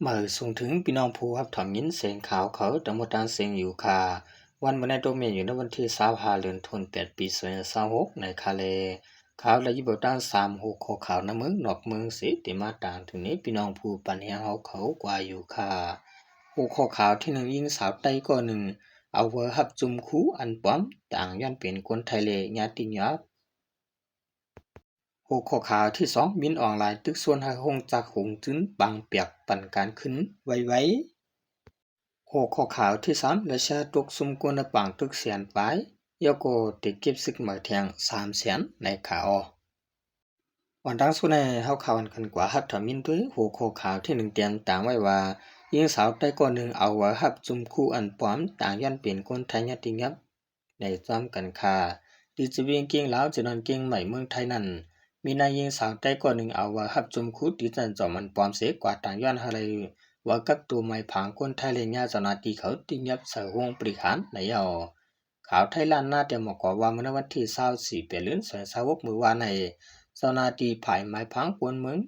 มาส่งถึงพี่น้องผู้รับถอนยินเสียงข่าวเขาดังหมดตามเสียงอยู่ค่ะวันวันในโดเมนอยู่ในวันที่25เดือนธันวาคมปี2026ในคาเลข่าวและยิบด้าน3 6ข้อข่าวน้ำเมืองนอกเมืองสิติมาต่างถึงนี้พี่น้องผู้ปัญญาเขากว่าอยู่ค่ะข้อข่าวที่1ยิงสาวไต้ก็1เอาเวอร์ฮับจุมคูอันป้อมต่างย้อนเป็นคนไทยเลญาติญาติข้อข่าวที่2มินออนไลน์ตึกส่วนหาหงจากหงจึนบางเปียกปั่นการขึ้นไว้ข้อข่าวที่3ราชาตกซุมกวนปางตึกเสียนไปยกโกติเก็บซึกหมายแทง3แสนในข่าววันดังสุดในเฮาข่าวกันกว่าฮับถามินด้วยข้อข่าวที่1เตรียมต่างไว้ว่ายิงสาวใต้ก่อน1เอาว่าฮับจุมคู่อันปลอมต่างย้อนเป็นคนไทยญาติงับในซ้ำกันค่ะดิจิเวียงเก่งลาวจะนอนเก่งใหม่เมืองไทยนั้นมีนายยิงสาวใต้ก่อน1เอาว่าฮับจุมคู่ดิจันจอมันปลอมเสียกว่าต่างย้อนอะไรว่ากับตัวไม้ผางคนไทยเลยญาจนาตีเขาติยับเสือวงปริหารในเอาข่าวไทยล้านหน้าเตรียมบอกว่าเมื่อวันที่24เดือน26มื้อวานในเจ้าหน้าที่ภายไม้พังกวนเมือง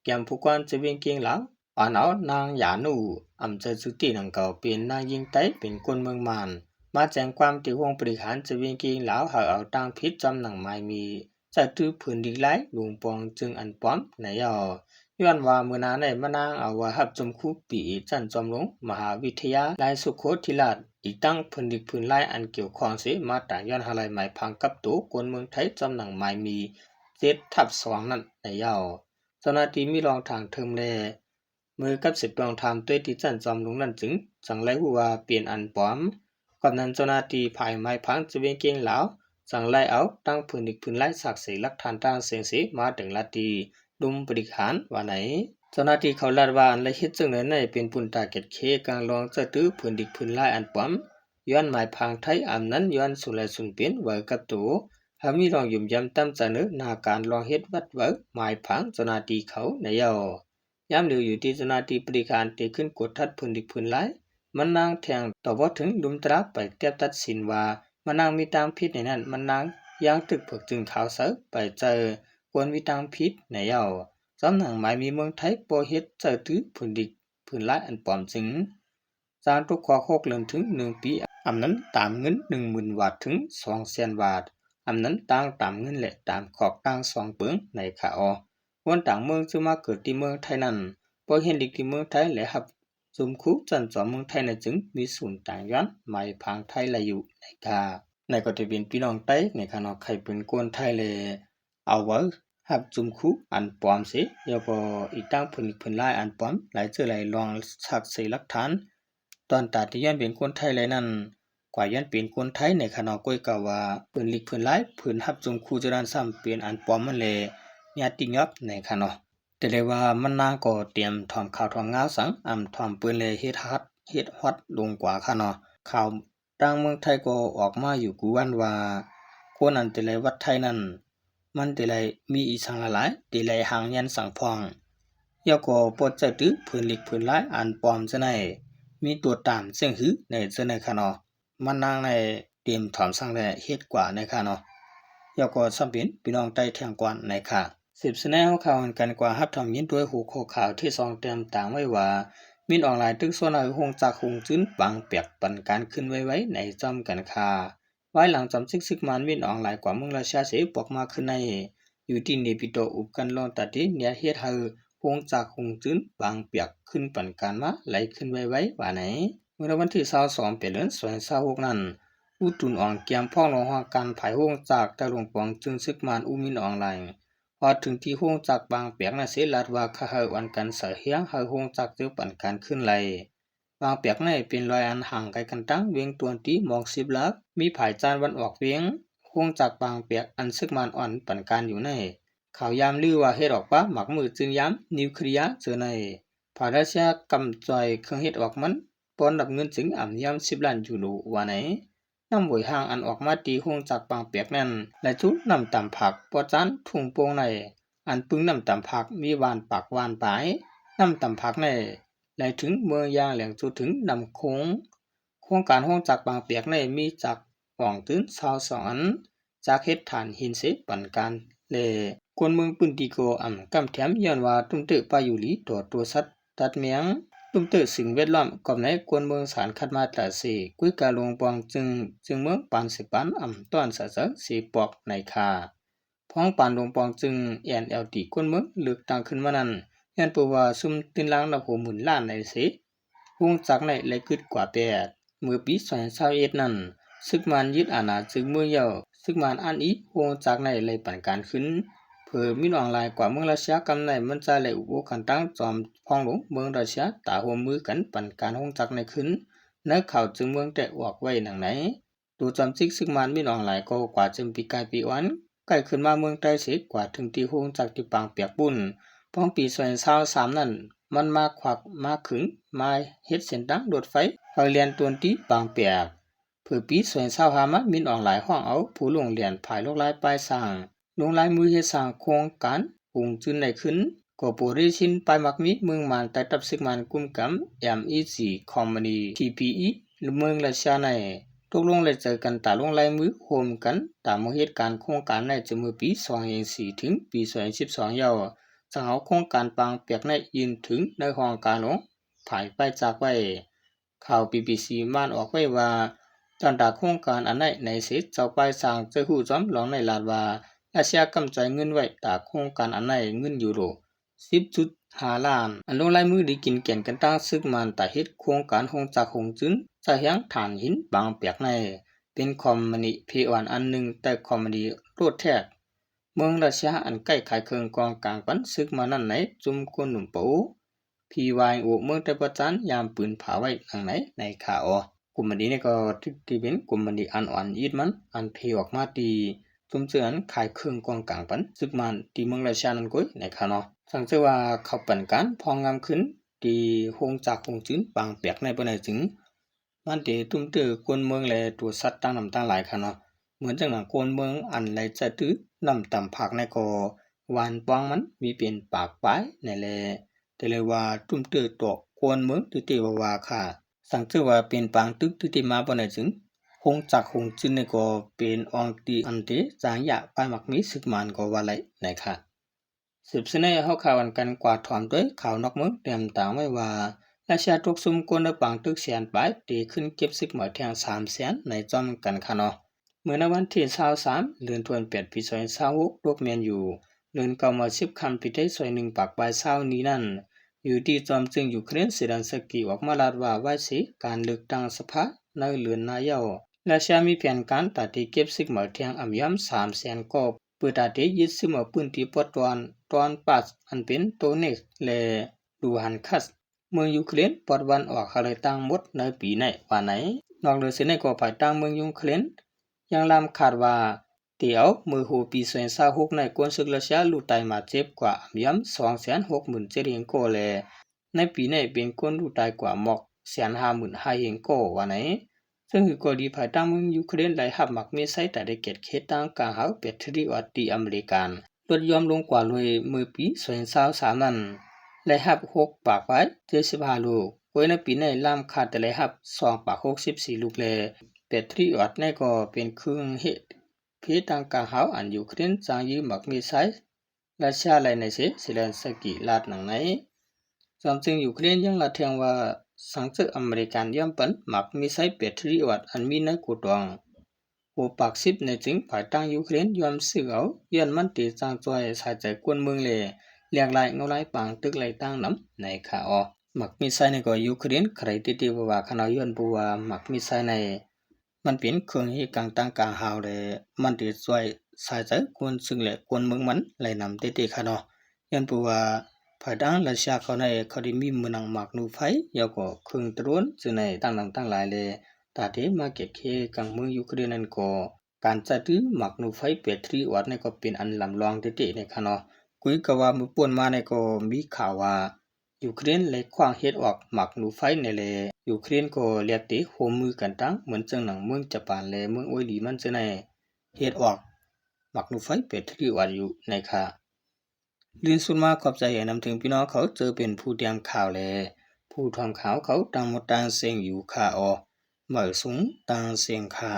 แกมผู้กวนจะเวียงเกียงหลังอ่านเอานางหยานูอำเจอสุตินังเก่าเป็นนางยิงไต้เป็นคนเมืองมานมาแจ้งความที่วงบริหารจะเวียงเกียงหลาวหาเอาตั้งพิษจำหนังไม้มีจะตื้อพื้นดินไหลลุงปองจึงอันป้อมในย้อนว่ามื้อนาในมานางเอาว่าฮับจมคูปีจันจอมลงมหาวิทยาลัยสุโขทัยราชอีตั้งพื้นดินพื้นไล่อันเกี่ยวข้องเสียมาต่างย้อนหาไหลไม้พังกับตัวกวนเมืองไทยจำหนังไม้มี7/2นั่นในเจ้าหน้าที่มีรองทางเทิมแลมือกับ10รองทำด้วยที่จันจอมลงนั่นจึงจังไรหัวเปลี่ยนอันปลอมก่อนนั้นเจ้าหน้าที่ภายไม้พังจะเวียงเกียงหลาวจังไรเอาตั้งพื้นดินพื้นไล่สักเสียหลักฐานทางเสียงสีมาถึงลาตีดุมบริหารว่าไหนเจ้าหน้าที่เขาลาดว่าอันไรเฮ็ดจึงนั้นในเป็นปุ่นตาเก็ดเคกลางรองจะตื้อพื้นดินพื้นไล่อันปลอมย้อนหมายพังไทยอำนั้นย้อนสุไลสุนเปลี่ยนไว้กับตัวหามีรองยุ่มยำตั้มจะเนื้อนาการรองเฮ็ดวัดเวิร์หมายพังเจ้าหน้าที่เขาในย้ำเหลืออยู่ที่เจ้าหน้าที่บริการที่ขึ้นกดทัดพื้นดินพื้นไล่มันนางแทงต่อว่าถึงลุมตราไปเทียบตัดสินว่ามันนางมีตามพิษในนั้นมันนางย่างตึกเผือกจึงขาวเสือไปเจอควรมีตามพิษในสำนักหมายมีเมืองไทยปอเฮ็ดเจอถือพื้นดินพื้นไล่อันปลอมจริงสร้างทุกข้อ6เดือนถึง1ปีอำนั้นตามเงิน 10,000 บาทถึง 200,000 บาทอำนั้นต่างตามเงินและตามขอบต่าง2เปิงในข่าววันต่างเมืองจึงมาเกิดที่เมืองไทยนั้นพอเห็นเด็กที่เมืองไทยและหับซุมคุจันจอมเมืองไทยในจึงมีศูนย์ต่างย้อนหมายพังไทยละอยู่ในกาในก็จะเป็นพี่น้องไต้ในขณะใครเป็นคนไทยเลยเอาไว้หับจุมคุอันปลอมสิแล้วก็อีกตั้งพื้นลายอันปลอมหลายเจอหลายลองสักเสหลักฐานตอนตัดที่ย้อนเป็นคนไทยเลยนั้นกว่าย้อนเป็นคนไทยในขณะก้อยกาว่าพื้นลิกพื้นลายพื้นหับจุมคุจะด้านซ้ำเป็นอันปลอมมันเลยญาติยับในขณะแต่เลยว่ามันนางก็เตรียมถอมข่าวถอมงาวสังถอมปืนเลยเฮ็ดฮอดลงกว่าค่ะข่าวต่างเมืองไทยก็ออกมาอยู่กูวันว่าคนอันแต่เลยวัดไทยนั้นมันแต่เลยมีอีสังหลายแต่เลยหางยันสังพองยาก็ปวดใจตื้อพื้นลิกพื้นหลายอันปลอมซะในมีตัวตามเสียงหือในซะในค่ะมันนางในเตรียมถอมสังและเฮ็ดกว่าในค่ะยาก็ซ้ำเป็นพี่น้องใต้แทงกว่าในค่ะ10 แนวข่าวกันกว่าฮับทำยินด้วยหูข้อข่าวที่2เตรียมต่างไว้ว่ามินออนไลน์ตึกส่วนหงจากหงจื้นบางเปียกปันการขึ้นไว้ในจอมกันค่ะไว้หลังจำซึกมันมินออนไลน์กว่าเมืองราชาเสปอกมาขึ้นในอยู่ที่เนปิโตอุบกันลองตัดที่เนี่ยเฮ็ดให้หงจากหงจื้นบางเปียกขึ้นปันการมาไหลขึ้นไว้ว่าไหนเมื่อวันที่22เป็นเดือน26นั้นอุตุนอ่อนเกียมพ่องลงหาการภายหงจากตะลงปองจึงซึกมันอุมินออนไลน์พอถึงที่ห้องจากบางเปียกน่ะเสียลัดว่าข้าเฮาอันกันเสือเฮียงเฮาห้องจากเจ้าปันการขึ้นไหลบางเปียกในเป็นรอยอันห่างไกลกันตั้งเวียงตัวที่หมอก10 ลักมีผายจานวันออกเวียงห้องจากบางเปียกอันซึกมันอ่อนปันการอยู่ในข่าวยามลือว่าเฮ็ดออกปะหมักมือจึงย้ำนิวเคลียร์เจอในภาราชากำจอยเครื่องเฮ็ดออกมันปอนดับเงินจึงอ่ำย้ำ10 ล้านยูโรว่าไหนน้ำบวยห่างอันออกมาตีห้องจากบางเปียกนั้นและทุกน้ำตำผักปอจานทุ่งโป่งในอันปึงน้ำตำผักมีวานปากวานปลายน้ำตำผักในไหลถึงเมืองยางแหลงจุถึงน้ำโครงการห้องจากบางเปียกในมีจากห่องตื้น22อันจากเฮ็ดฐานหินเสปันการเลคนเมืองปืนติโกกำแถมย้อนว่าตุ้มเตอปายุลีตัวสัตว์ตัดเมียง ตุ้มเตอสิ่งแวดล้อมกอบในกวนเมืองสารคัดมาตราสีกุ้ยกาลงปองจึงเมืองปานสิปานอ่ำต้อนสะเสะสีปอกในคาพ้องปานลงปองจึงแอนเอลตีกวนเมืองเลือกตั้งขึ้นมานั้นยันปูว่าซุ่มตินล้างนับหัวหมื่นล้านในสิวงจากในเลยกึดกว่าแปดเมื่อปี2021นั้นซึกมันยึดอาณาจึงเมืองเยาซึกมันอันอีวงจากในเลยปั่นการขึ้นเพื่อมีออนไลน์กว่าเมืองรัสเซียกำในมันจะเลยอุปกันตั้งจอมพองหลงเมืองรัสเซียตาหัวมือกันปั่นการวงจากในขึ้นในข่าวจึงเมืองแต่ออกไว้หนังไหนดูจำซิกซึกมันมีออนไลน์ก็กว่าจึงปีกายปีวันใกล้ขึ้นมาเมืองใต้เสียกว่าถึงที่วงจากที่ปางเปียกปุ่นพ้องปี2023นั้นมันมาขวักมาขึงมาเฮ็ดเส้นทางรถไฟเอาเรียนตวนที่ปางเปียกเพื่อปี2025มามีออนไลน์ห้องเอาผู้ลงเรียนภายโลกลายปลายสร้างลงลายมือเฮ็ดสร้างโครงการปรุงจืนได้ขึ้นก็ปูริชินไปมักมีเมืองมันใต้ตับซึกมันกุมกำ MEC Company TPE หรือเมืองรัสเซียในตกลงเลยเจอกันตาลงลายมือโฮมกันตามเหตุการณ์โครงการในจมือปี2024ถึงปี2012ยาวจะเอาโครงการปางเปียกในยืนถึงในห้องการลงภายไปจากไว้ข่าว BBC ม่านออกไว้ว่าตอนดาโครงการอันในเสร็จเจ้าไปสร้างเจอหู้จอมหลองในลาดว่ารัสเซียกำใจเงินไว้ตาโครงการอันในเงินยูโร10.5 ล้านอันลงลายมือได้กินแก่นกันตั้งซึกมันแต่เฮ็ดโครงการหงจากหงจื้นจะเฮียงฐานหินบางเปียกในเป็นคอมมานีพีออนอันหนึ่งแต่คอมมานีโรดแทกเมืองรัสเซียอันใกล้ขายเครื่องกองกลางปันซึกมานั่นไหนจุมกุนหนุ่มปูพีวายโอเมืองแต่ประจันยามปืนผาไว้ทางไหนในข่าวกลุ่มนี้เนี่ยก็ที่เป็นกลุ่มนี้อันอ่อนยีดมันอันเพออกมาตีจุมเจือนขายเครื่องกองกลางปันซึกมันที่เมืองรัสเซียนั่นก้อยในข่าวเนาะสังเกตว่าเขาปั่นการพองงามขึ้นที่หงจากหงจื้นบางเปียกในปนไหนถึงมันเตตุ้มเตอกวนเมืองและตัวสัตว์ตั้งนำตั้งหลายค่ะเนาะเหมือนจังหนังกวนเมืองอันไรจะตื้อนำต่ำผักในก็วานปองมันมีเป็นปากปลายในแลแต่เลยว่าตุ้มเตอตกกวนเมืองที่เตว่าค่ะสังเกตว่าเป็นปางตึกที่มาปนไหนถึงหงจากหงจื้นในก็เป็นองตีอันเตจางยะไปมักมีสึกมันก็ว่าไรไหนค่ะสืบเสนอเฮาข่าวกันกว่าถอมด้วยข่าวนอกเมืองเตรียมต่างไว้ว่าราชาตกซุ่มกวนในปางตึกแสนปลายตีขึ้นเก็บซึกหมอแทง3 แสนในจอมกันค่ะเนาะเมื่อในวันที่23เดือนธันวาคมปี2026โลกแมนอยู่เดือน9มา10ค่ำปีได้1ปากปลาย20นี้นั่นอยู่ที่จอมจึงยูเครนเซเลนสกีออกมาลาดว่าไว้สิการเลือกตั้งสภาในเดือนนายนราชามีแผนการตัดที่เก็บซึกหมอแทงอ่ำย่ำ3 แสนกอบเปิดตัดที่ยึดซึกหมอปืนที่ปอดตอนปัสอันเป็นโตเน็กและดูฮันคัสเมืองยูเครนปอดวันออกอะไรตั้งหมดในปีไหนว่าไหนนอกจากนี้ก็ภายตั้งเมืองยูเครนยังลำขาดว่าเตียวมือหูปี2026ในกวนศึกรัสเซียลูไตมาเจ็บกว่าย่ำ260,000เฮงโกแลในปีนี้เป็นกวนลูไตกว่าหมอก150,000เฮงโกว่าไหนซึ่งก็ดีภายตั้งเมืองยูเครนได้หับมักมีไซต์แต่ได้เก็บเขตตั้งกลางเขาแบตเตอรี่วัดที่อเมริกันลดยอมลงกว่าเลยเมื่อปี2023นั้นและหับ6ปากไว้75ลูกไว้ในปีนี้ล่ำขาดแต่และหับ2ปาก64ลูกแลแบตเตอรี่วัดนี่ก็เป็นเครื่องเหตุเขตตั้งกลางเขาอันยูเครนจางยืมมักมีไซต์รัสเซียไลในเซเลนสกีลาดหนังไหนจำจึงยูเครนยังละเทียงว่าสังเกตอเมริกันย่อมปันมักมีไซแบตเตอรี่วัดอันมีในกุดวงโอปัก10ในจึงภายตั้งยูเครนยอมซื้อเอาย้อนมันตีจางจอยสายใจกวนเมืองเลยเรียกลายเงาลายปางตึกลายตั้งน้ำในข่าวมักมีไซในก็ยูเครนใครติว่าขณะย้อนบัวมักมีไซในมันเป็นเครื่องให้กลางตั้งกลางหาวเลยมันตีจอยสายใจกวนซึ่งแหละกวนเมืองมันเลยนำติค่ะเนาะย้อนบัวภายดังรัสเซียเขาในเขาได้มีมือนังหมากนูไฟยาวก็เครื่องตรวนจึงในตั้งนำตั้งหลายเลยตาเดมาเก็ตเคกังเมืองยูเครนนั้นก็การจัดถือหมากนูไฟแบตเตอรี่วัดในก็เป็นอันลำลองติในค่ะเนาะกุยกว่ามือป่วนมาในก็มีข่าวว่ายูเครนเลยขว้างเฮ็ดออกหมากนูไฟในเลยยูเครนก็เรียกติโฮมมือกันตั้งเหมือนจังหนังเมืองญี่ปุ่นและเมืองโอลีมันจะในเฮ็ดออกหมากนูไฟแบตเตอรี่วัดอยู่ในค่ะลินสุดมาขอบใจนำถึงพี่น้องเขาเจอเป็นผู้เตรียมข่าวแลผู้ทำข่าวเขาตั้งหมดตั้งเสียงอยู่ค่ะเหมือสูงตั้งเสียงค่ะ